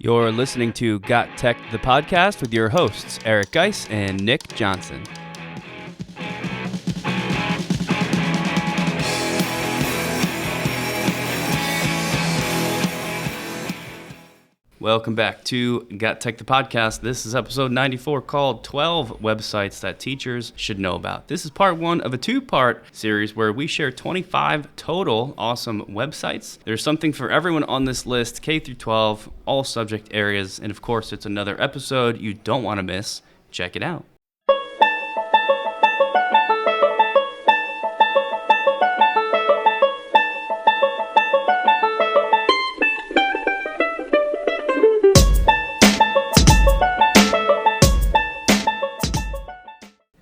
You're listening to GotTechED the Podcast with your hosts, Eric Geis and Nick Johnson. Welcome back to GotTechED the Podcast. This is episode 94 called 12 Websites That Teachers Should Know About. This is part one of a two-part series where we share 25 total awesome websites. There's something for everyone on this list, K through 12, all subject areas, and of course it's another episode you don't want to miss. Check it out.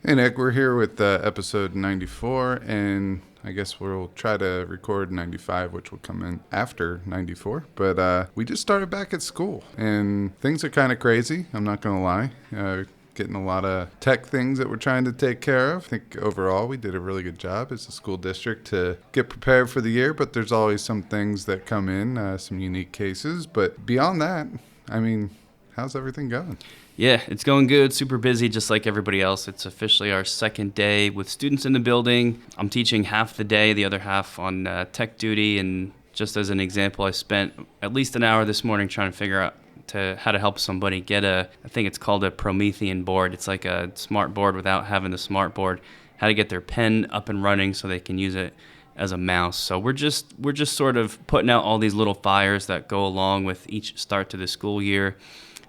Hey Nick, we're here with episode 94, and I guess we'll try to record 95, which will come in after 94. But we just started back at school, and things are kind of crazy, I'm not going to lie. Getting a lot of tech things that we're trying to take care of. I think overall we did a really good job as a school district to get prepared for the year, but there's always some things that come in, some unique cases. But beyond that, I mean, how's everything going? Yeah, it's going good, super busy, just like everybody else. It's officially our second day with students in the building. I'm teaching half the day, the other half on tech duty, and just as an example, I spent at least an hour this morning trying to figure out how to help somebody get I think it's called a Promethean board. It's like a smart board without having the smart board, how to get their pen up and running so they can use it as a mouse. So we're just sort of putting out all these little fires that go along with each start to the school year.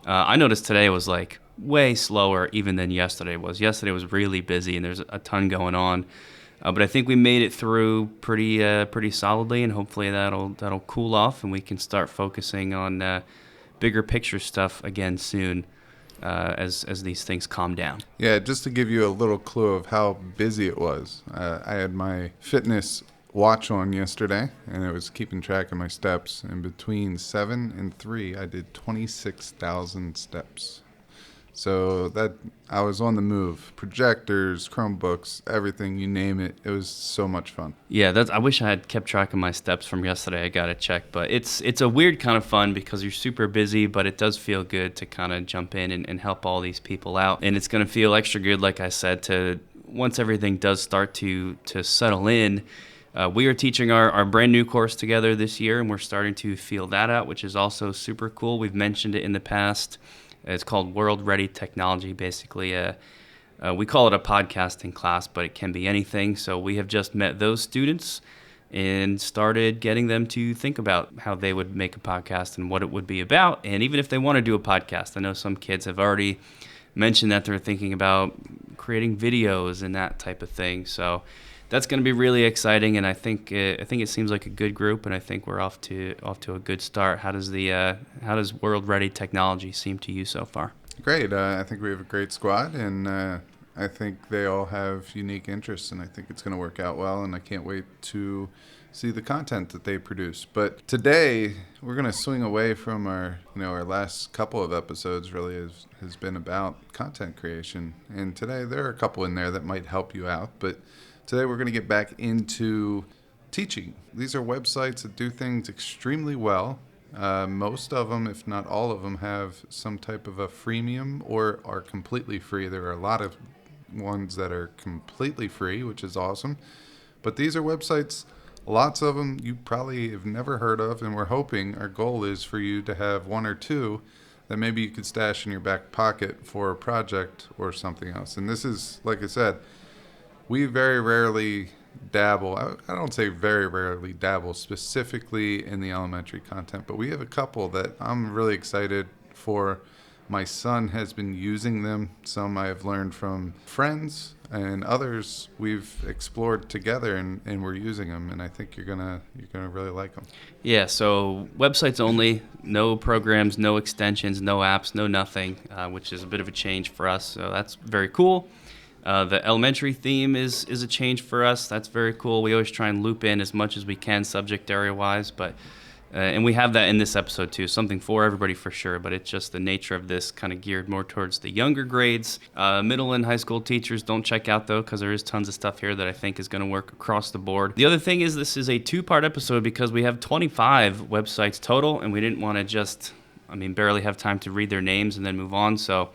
I noticed today was like way slower even than yesterday was. Yesterday was really busy and there's a ton going on. But I think we made it through pretty solidly, and hopefully that'll cool off and we can start focusing on bigger picture stuff again soon as these things calm down. Yeah, just to give you a little clue of how busy it was, I had my fitness watch on yesterday, and it was keeping track of my steps, and between 7 and 3 I did 26,000 steps. So that I was on the move. Projectors, Chromebooks, everything, you name it. It was so much fun. Yeah, I wish I had kept track of my steps from yesterday. I gotta check, but it's a weird kind of fun because you're super busy, but it does feel good to kind of jump in and help all these people out, and it's gonna feel extra good, like I said, to once everything does start to settle in. We are teaching our brand new course together this year, and we're starting to feel that out, which is also super cool. We've mentioned it in the past. It's called World Ready Technology. Basically, we call it a podcasting class, but it can be anything. So we have just met those students and started getting them to think about how they would make a podcast and what it would be about. And even if they want to do a podcast, I know some kids have already mentioned that they're thinking about creating videos and that type of thing. So that's going to be really exciting, and I think it seems like a good group, and I think we're off to a good start. How does World Ready Technology seem to you so far? Great. I think we have a great squad, and I think they all have unique interests, and I think it's going to work out well, and I can't wait to see the content that they produce. But today we're going to swing away from our last couple of episodes really has been about content creation, and today there are a couple in there that might help you out, but today we're going to get back into teaching. These are websites that do things extremely well. Most of them, if not all of them, have some type of a freemium or are completely free. There are a lot of ones that are completely free, which is awesome. But these are websites, lots of them you probably have never heard of, and we're hoping, our goal is for you to have one or two that maybe you could stash in your back pocket for a project or something else. And this is, like I said, we very rarely dabble. I don't say very rarely dabble specifically in the elementary content, but we have a couple that I'm really excited for. My son has been using them. Some I have learned from friends, and others we've explored together, and we're using them. And I think you're gonna really like them. Yeah. So websites only, no programs, no extensions, no apps, no nothing, which is a bit of a change for us. So that's very cool. The elementary theme is a change for us. That's very cool. We always try and loop in as much as we can subject area-wise, but and we have that in this episode too, something for everybody for sure, but it's just the nature of this kind of geared more towards the younger grades. Middle and high school teachers don't check out though, because there is tons of stuff here that I think is going to work across the board. The other thing is this is a two-part episode because we have 25 websites total, and we didn't want to just I mean, barely have time to read their names and then move on. So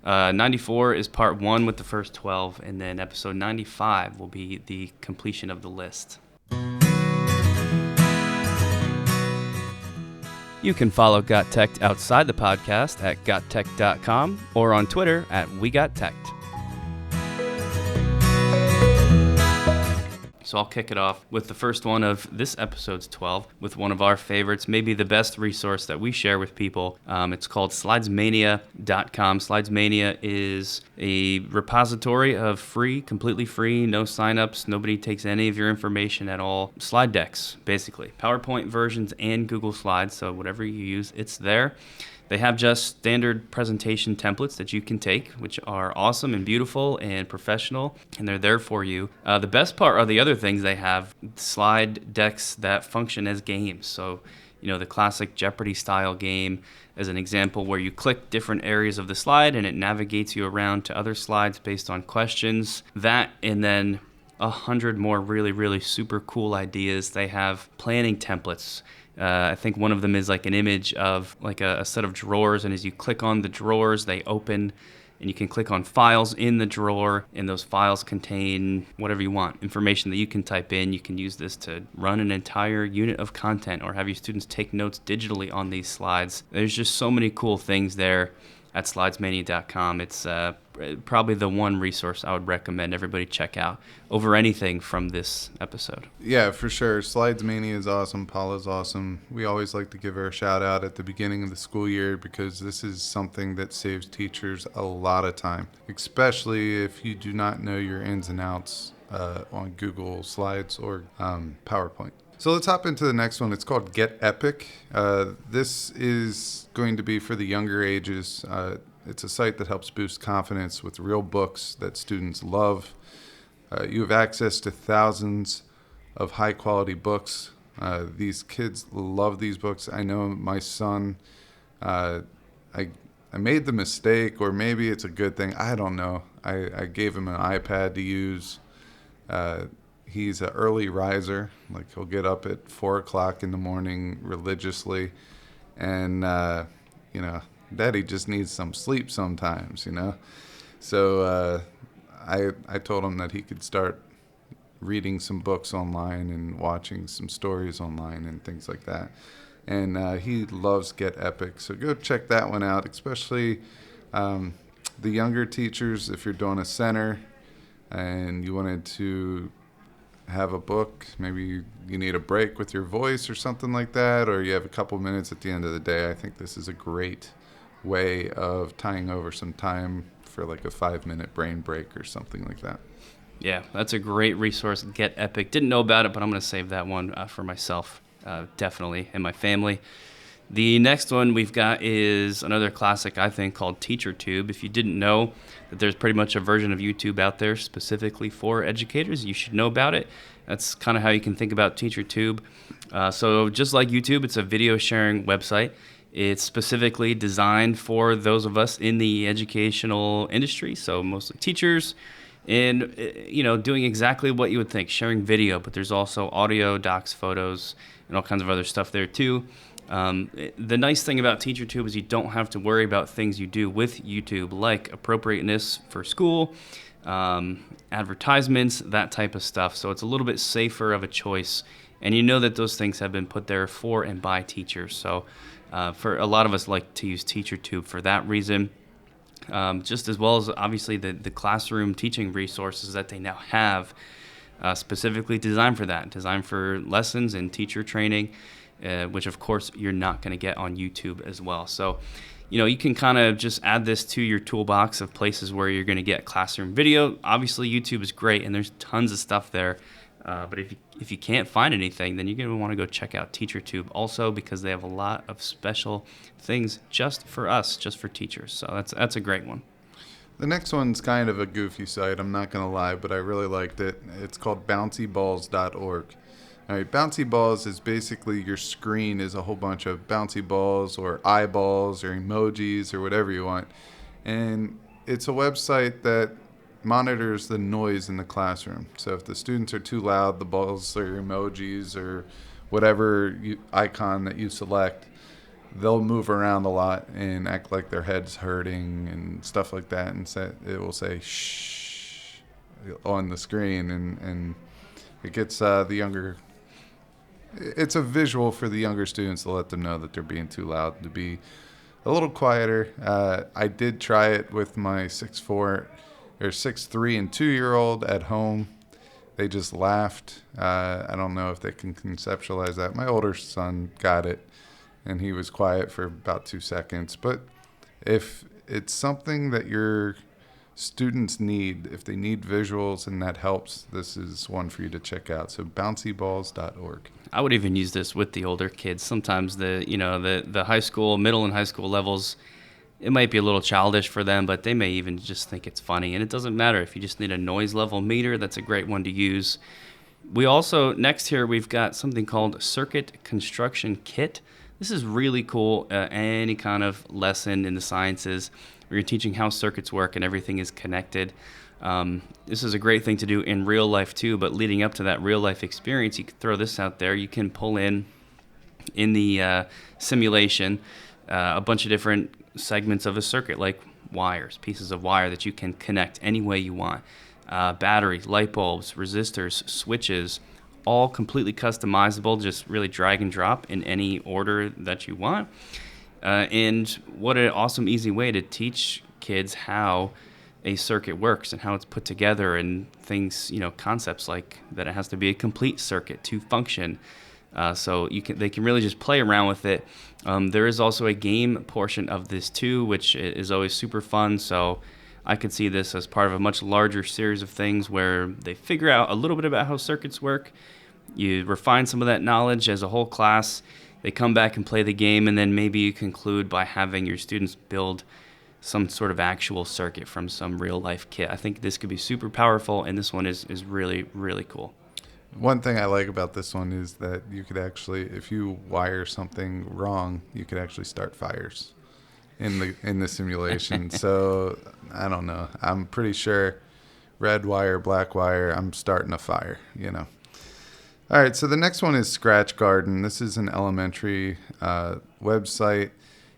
94 is part 1 with the first 12, and then episode 95 will be the completion of the list. You can follow GotTechED outside the podcast at GotTechED.com or on Twitter at WeGotTechED. So I'll kick it off with the first one of this episode's 12 with one of our favorites, maybe the best resource that we share with people. It's called slidesmania.com. Slidesmania is a repository of free, completely free, no signups, nobody takes any of your information at all. Slide decks, basically. PowerPoint versions and Google Slides, so whatever you use, it's there. They have just standard presentation templates that you can take, which are awesome and beautiful and professional, and they're there for you. The best part are the other things they have, slide decks that function as games. So, the classic Jeopardy style game as an example where you click different areas of the slide and it navigates you around to other slides based on questions. That, and then 100 more really, really super cool ideas. They have planning templates. I think one of them is like an image of like a set of drawers, and as you click on the drawers, they open, and you can click on files in the drawer, and those files contain whatever you want, information that you can type in. You can use this to run an entire unit of content or have your students take notes digitally on these slides. There's just so many cool things there at slidesmania.com. It's probably the one resource I would recommend everybody check out over anything from this episode. Yeah, for sure. Slidesmania is awesome. Paula's awesome. We always like to give her a shout out at the beginning of the school year because this is something that saves teachers a lot of time, especially if you do not know your ins and outs on Google Slides or PowerPoint. So let's hop into the next one. It's called Get Epic. This is going to be for the younger ages. It's a site that helps boost confidence with real books that students love. You have access to thousands of high-quality books. These kids love these books. I know my son, I made the mistake, or maybe it's a good thing. I don't know. I gave him an iPad to use. He's an early riser. Like, he'll get up at 4 o'clock in the morning religiously. And, Daddy just needs some sleep sometimes, So I told him that he could start reading some books online and watching some stories online and things like that. And he loves Get Epic. So go check that one out, especially the younger teachers. If you're doing a center and you wanted to have a book, maybe you need a break with your voice or something like that, or you have a couple minutes at the end of the day, I think this is a great way of tying over some time for like a 5-minute brain break or something like that. Yeah, that's a great resource. Get Epic. Didn't know about it, but I'm going to save that one for myself, definitely, and my family. The next one we've got is another classic, I think, called TeacherTube. If you didn't know that there's pretty much a version of YouTube out there specifically for educators, you should know about it. That's kind of how you can think about TeacherTube. So just like YouTube, it's a video sharing website. It's specifically designed for those of us in the educational industry, so mostly teachers, and doing exactly what you would think, sharing video, but there's also audio, docs, photos, and all kinds of other stuff there too. The nice thing about TeacherTube is you don't have to worry about things you do with YouTube, like appropriateness for school, advertisements, that type of stuff. So it's a little bit safer of a choice, and you know that those things have been put there for and by teachers. So for a lot of us like to use TeacherTube for that reason, just as well as obviously the classroom teaching resources that they now have specifically designed for that, designed for lessons and teacher training, which of course you're not going to get on YouTube as well. So, you can kind of just add this to your toolbox of places where you're going to get classroom video. Obviously, YouTube is great, and there's tons of stuff there. But if you can't find anything, then you're going to want to go check out TeacherTube also, because they have a lot of special things just for us, just for teachers. So that's a great one. The next one's kind of a goofy site, I'm not going to lie, but I really liked it. It's called bouncyballs.org. All right, bouncy balls is basically your screen is a whole bunch of bouncy balls or eyeballs or emojis or whatever you want. And it's a website that monitors the noise in the classroom. So if the students are too loud, the balls or emojis or whatever icon that you select they'll move around a lot and act like their head's hurting and stuff like that, and it will say shh on the screen, and it gets the younger. It's a visual for the younger students to let them know that they're being too loud, to be a little quieter. I did try it with my 6'4" or 6'3" and 2-year-old at home. They just laughed. I don't know if they can conceptualize that. My older son got it, and he was quiet for about 2 seconds. But if it's something that your students need, if they need visuals and that helps, this is one for you to check out. So bouncyballs.org. I would even use this with the older kids. Sometimes the high school, middle and high school levels, it might be a little childish for them, but they may even just think it's funny. And it doesn't matter if you just need a noise level meter. That's a great one to use. We also, next here, we've got something called Circuit Construction Kit. This is really cool. Any kind of lesson in the sciences where you're teaching how circuits work and everything is connected. This is a great thing to do in real life too, but leading up to that real life experience, you can throw this out there. You can pull in the simulation a bunch of different segments of a circuit, like wires, pieces of wire that you can connect any way you want. Batteries, light bulbs, resistors, switches, all completely customizable, just really drag and drop in any order that you want. And what an awesome, easy way to teach kids how a circuit works and how it's put together, and things, concepts like that it has to be a complete circuit to function. So they can really just play around with it. There is also a game portion of this too, which is always super fun. So I could see this as part of a much larger series of things where they figure out a little bit about how circuits work. You refine some of that knowledge as a whole class. They come back and play the game, and then maybe you conclude by having your students build some sort of actual circuit from some real life kit. I think this could be super powerful, and this one is really, really cool. One thing I like about this one is that you could actually, if you wire something wrong, you could actually start fires in the simulation. So I don't know. I'm pretty sure red wire, black wire, I'm starting a fire, All right, so the next one is Scratchgarden. This is an elementary website.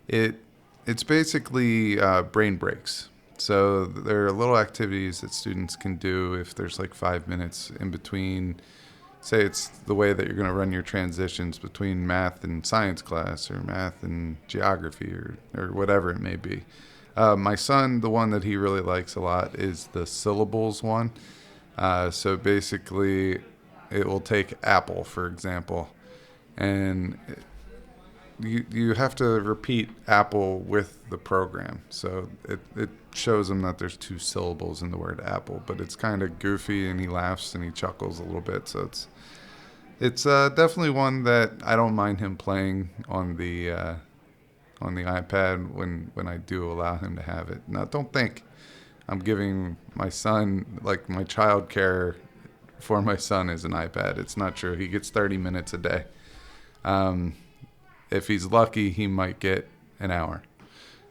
It's basically brain breaks. So there are little activities that students can do if there's like 5 minutes in between. Say it's the way that you're going to run your transitions between math and science class, or math and geography, or whatever it may be. My son, the one that he really likes a lot is the Syllables one. So basically, it will take apple, for example, and you have to repeat apple with the program. So it shows him that there's 2 syllables in the word apple, but it's kind of goofy, and he laughs and he chuckles a little bit. So it's definitely one that I don't mind him playing on the iPad when I do allow him to have it. Now, don't think I'm giving my son, like, my child care for my son is an iPad. It's not true. He gets 30 minutes a day. If he's lucky, he might get an hour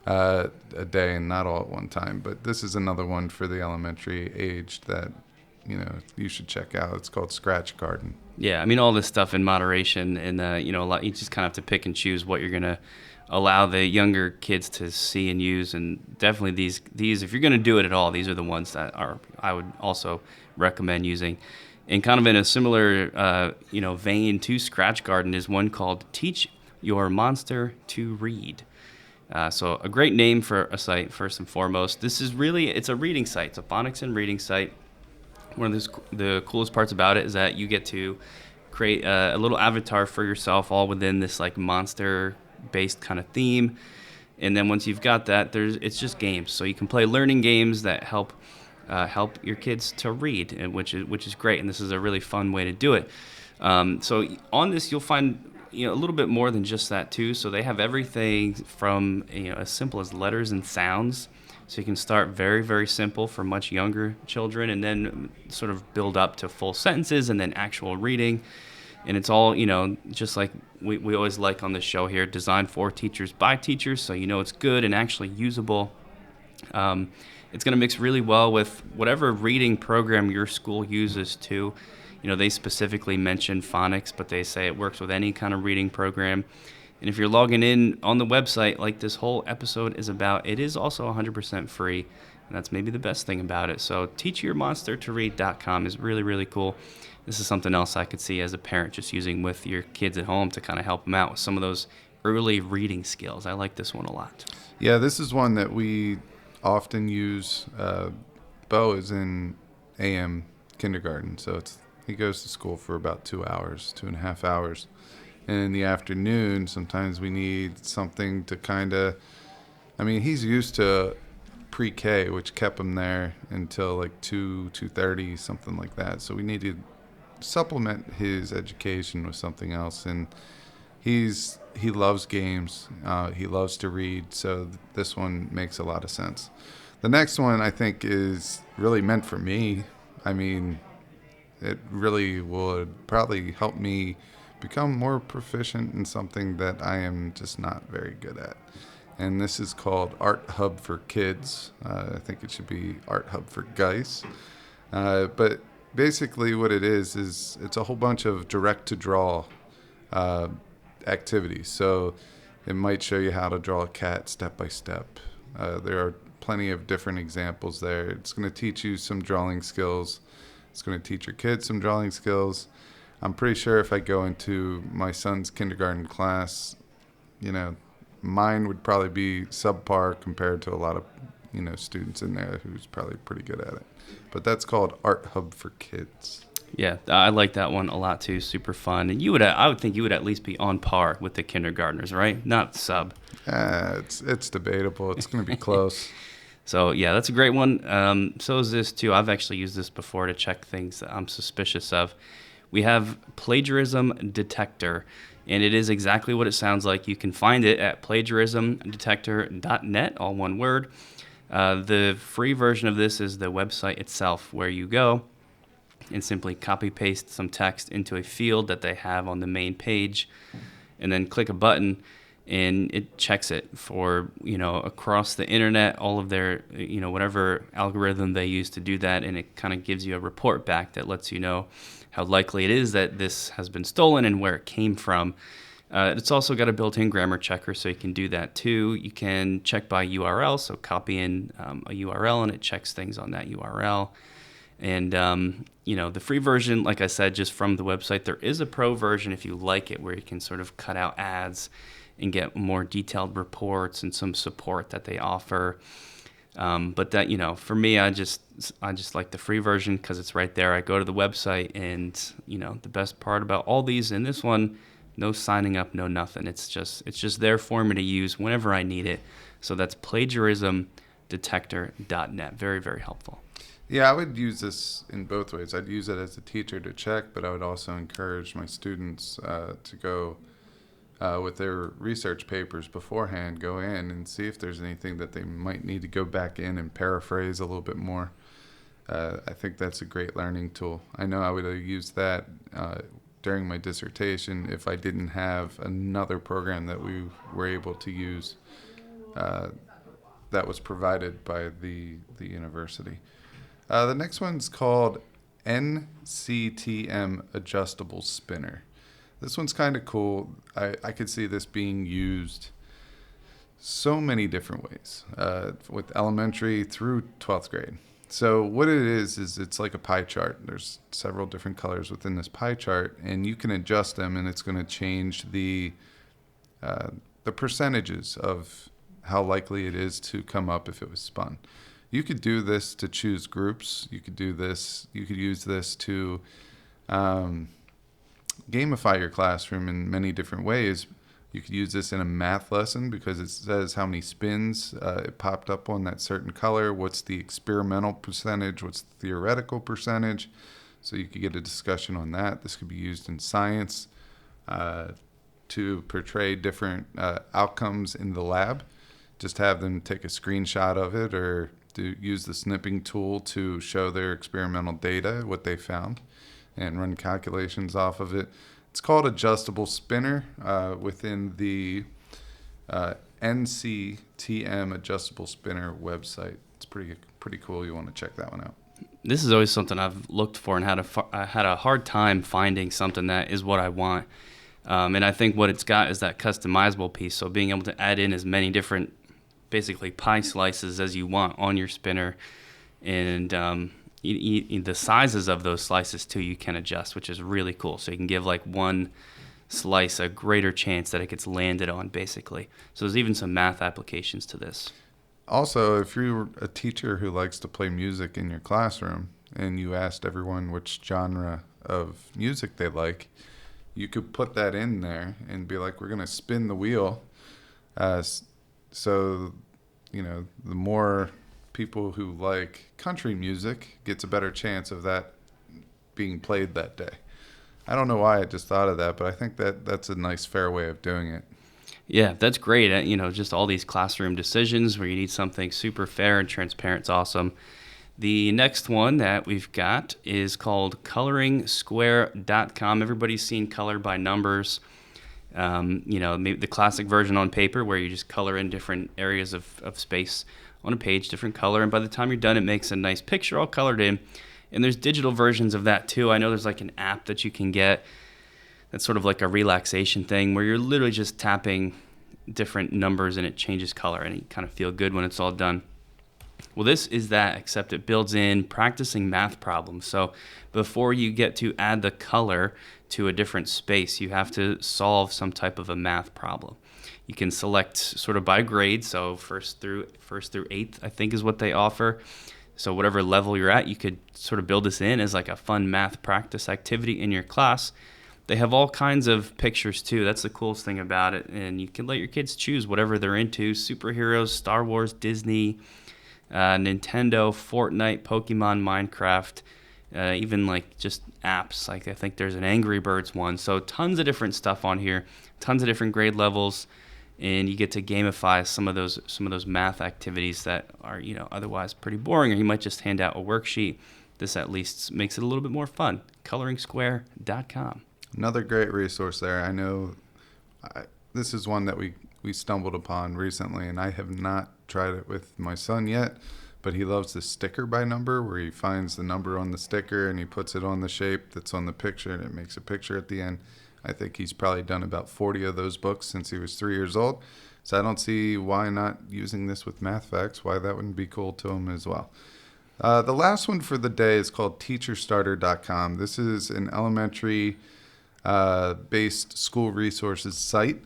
a day, and not all at one time. But this is another one for the elementary age that you should check out. It's called Scratchgarden. Yeah, I mean, all this stuff in moderation, and a lot. You just kind of have to pick and choose what you're gonna allow the younger kids to see and use. And definitely these, if you're gonna do it at all, these are the ones that I would also recommend using. And kind of in a similar vein to Scratchgarden is one called Teach Your Monster to Read. So a great name for a site, first and foremost. This is it's a reading site. It's a phonics and reading site. One of the coolest parts about it is that you get to create a little avatar for yourself, all within this like monster-based kind of theme. And then once you've got that, it's just games. So you can play learning games that help your kids to read, which is great. And this is a really fun way to do it. So on this, you'll find a little bit more than just that too. So they have everything from as simple as letters and sounds. So you can start very, very simple for much younger children, and then sort of build up to full sentences and then actual reading. And it's all, just like we always like on the show here, designed for teachers by teachers, so it's good and actually usable. It's going to mix really well with whatever reading program your school uses too. They specifically mention Phonics, but they say it works with any kind of reading program. And if you're logging in on the website, like this whole episode is about, it is also 100% free. And that's maybe the best thing about it. So teachyourmonstertoread.com is really, really cool. This is something else I could see as a parent just using with your kids at home to kind of help them out with some of those early reading skills. I like this one a lot. Yeah, this is one that we often use. Bo is in AM kindergarten, so he goes to school for about 2 hours, 2.5 hours. And in the afternoon, sometimes we need something to kind of, he's used to pre-K, which kept him there until like 2:30, something like that. So we need to supplement his education with something else. And he loves games. He loves to read. So this one makes a lot of sense. The next one I think is really meant for me. It really would probably help me become more proficient in something that I am just not very good at. And this is called Art Hub for Kids. I think it should be Art Hub for Guys. But basically what it is it's a whole bunch of direct-to-draw activities. So it might show you how to draw a cat step by step. There are plenty of different examples there. It's going to teach you some drawing skills. It's going to teach your kids some drawing skills. I'm pretty sure if I go into my son's kindergarten class, mine would probably be subpar compared to a lot of, students in there who's probably pretty good at it. But that's called Art Hub for Kids. Yeah, I like that one a lot too. Super fun. And I would think you would at least be on par with the kindergartners, right? Not sub. It's debatable. It's going to be close. So yeah, that's a great one. So is this too. I've actually used this before to check things that I'm suspicious of. We have Plagiarism Detector, and it is exactly what it sounds like. You can find it at plagiarismdetector.net, all one word. The free version of this is the website itself, where you go and simply copy-paste some text into a field that they have on the main page, and then click a button, and it checks it for, across the internet, all of their, whatever algorithm they use to do that, and it kind of gives you a report back that lets you know how likely it is that this has been stolen and where it came from. It's also got a built-in grammar checker, so you can do that too. You can check by URL, so copy in a URL, and it checks things on that URL. And, the free version, like I said, just from the website, there is a pro version if you like it, where you can sort of cut out ads and get more detailed reports and some support that they offer. But that, for me, I just like the free version because it's right there. I go to the website, and, the best part about all these and this one, no signing up, no nothing. It's just there for me to use whenever I need it. So that's plagiarismdetector.net. Very, very helpful. Yeah, I would use this in both ways. I'd use it as a teacher to check, but I would also encourage my students to go with their research papers beforehand, go in and see if there's anything that they might need to go back in and paraphrase a little bit more. I think that's a great learning tool. I know I would have used that during my dissertation if I didn't have another program that we were able to use that was provided by the university. The next one's called NCTM Adjustable Spinner. This one's kind of cool. I could see this being used so many different ways with elementary through 12th grade. So what it is it's like a pie chart. There's several different colors within this pie chart, and you can adjust them, and it's going to change the percentages of how likely it is to come up if it was spun. You could do this to choose groups. You could use this to gamify your classroom in many different ways. You could use this in a math lesson because it says how many spins it popped up on that certain color, what's the experimental percentage, what's the theoretical percentage. So you could get a discussion on that. This could be used in science to portray different outcomes in the lab. Just have them take a screenshot of it or to use the snipping tool to show their experimental data, what they found, and run calculations off of it. It's called Adjustable Spinner within the NCTM Adjustable Spinner website. It's pretty cool. You want to check that one out. This is always something I've looked for and had a hard time finding something that is what I want. And I think what it's got is that customizable piece. So being able to add in as many different, basically pie slices as you want on your spinner, and the sizes of those slices too, you can adjust, which is really cool. So you can give like one slice a greater chance that it gets landed on, basically. So there's even some math applications to this. Also, if you're a teacher who likes to play music in your classroom and you asked everyone which genre of music they like, you could put that in there and be like, we're going to spin the wheel. So, the more people who like country music gets a better chance of that being played that day. I don't know why I just thought of that, but I think that's a nice, fair way of doing it. Yeah, that's great. Just all these classroom decisions where you need something super fair and transparent is awesome. The next one that we've got is called ColoringSquare.com. Everybody's seen color by numbers. Maybe the classic version on paper where you just color in different areas of space on a page, different color, and by the time you're done, it makes a nice picture all colored in. And there's digital versions of that too. I know there's like an app that you can get that's sort of like a relaxation thing where you're literally just tapping different numbers and it changes color and you kind of feel good when it's all done. Well, this is that, except it builds in practicing math problems. So before you get to add the color to a different space, you have to solve some type of a math problem. You can select sort of by grade, so first through eighth, I think is what they offer. So whatever level you're at, you could sort of build this in as like a fun math practice activity in your class. They have all kinds of pictures too. That's the coolest thing about it. And you can let your kids choose whatever they're into: superheroes, Star Wars, Disney, Nintendo, Fortnite, Pokemon, Minecraft, even like just apps. Like I think there's an Angry Birds one. So tons of different stuff on here, tons of different grade levels, and you get to gamify some of those math activities that are otherwise pretty boring, or you might just hand out a worksheet. This at least makes it a little bit more fun. ColoringSquare.com. Another great resource there. I know this is one that we stumbled upon recently, and I have not tried it with my son yet, but he loves the sticker by number, where he finds the number on the sticker and he puts it on the shape that's on the picture, and it makes a picture at the end. I think he's probably done about 40 of those books since he was 3 years old. So I don't see why not using this with math facts, why that wouldn't be cool to him as well. The last one for the day is called teacherstarter.com. This is an elementary based school resources site.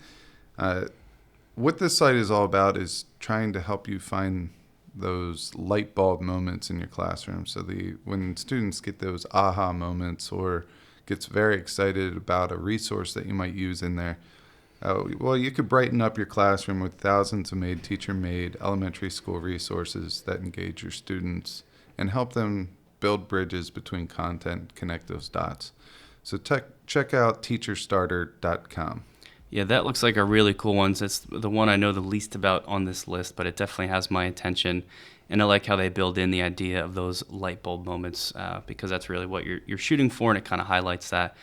What this site is all about is trying to help you find those light bulb moments in your classroom. So when students get those aha moments or gets very excited about a resource that you might use in there, you could brighten up your classroom with thousands of teacher-made elementary school resources that engage your students and help them build bridges between content, connect those dots. So check out teacherstarter.com. Yeah, that looks like a really cool one. It's the one I know the least about on this list, but it definitely has my attention. And I like how they build in the idea of those light bulb moments because that's really what you're shooting for, and it kind of highlights that.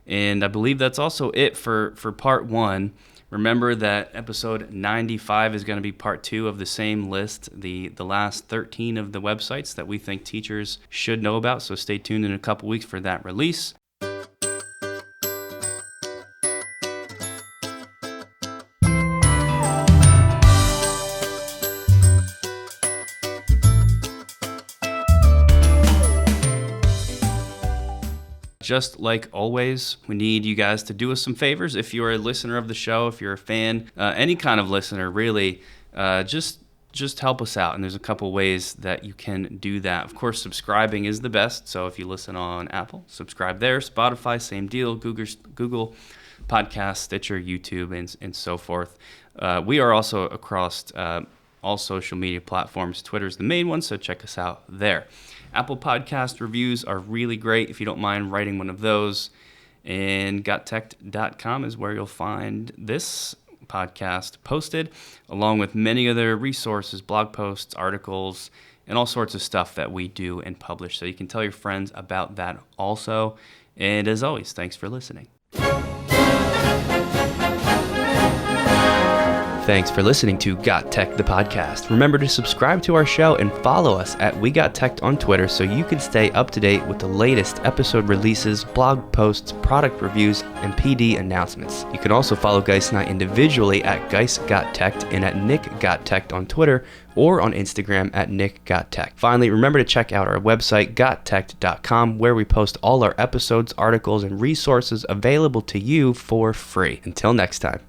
And I believe that's also it for part one. Remember that episode 95 is going to be part 2 of the same list, the last 13 of the websites that we think teachers should know about. So stay tuned in a couple weeks for that release. Just like always, we need you guys to do us some favors. If you're a listener of the show, if you're a fan, any kind of listener, really, just help us out. And there's a couple ways that you can do that. Of course, subscribing is the best. So if you listen on Apple, subscribe there. Spotify, same deal. Google Podcast, Stitcher, YouTube, and so forth. We are also across all social media platforms. Twitter's the main one, so check us out there. Apple Podcast reviews are really great if you don't mind writing one of those. And GotTechED.com is where you'll find this podcast posted, along with many other resources, blog posts, articles, and all sorts of stuff that we do and publish. So you can tell your friends about that also. And as always, thanks for listening. Thanks for listening to GotTech the Podcast. Remember to subscribe to our show and follow us at We Got Tech on Twitter so you can stay up to date with the latest episode releases, blog posts, product reviews, and PD announcements. You can also follow Geis and I individually at Geis Got Tech and at Nick Got Tech on Twitter or on Instagram at Nick Got Tech. Finally, remember to check out our website, GotTechED.com, where we post all our episodes, articles, and resources available to you for free. Until next time.